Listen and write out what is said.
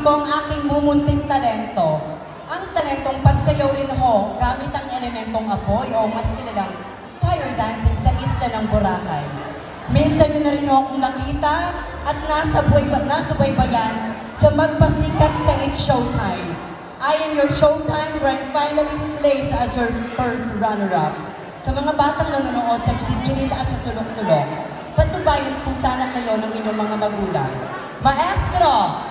ko ang aking mumunting talento. Ang talentong pagsayaw rin ako gamit ang elementong apoy o mas kilalang fire dancing sa isla ng Boracay. Minsan nyo na rin akong nakita at nasubaybayan sa magpasikat sa It's Showtime. I am your Showtime grand finalist place as your first runner-up. Sa mga batang nanonood sa gilid-gilid at sa sulok-sulok, patubayan po sana kayo ng inyong mga magulang. Maestro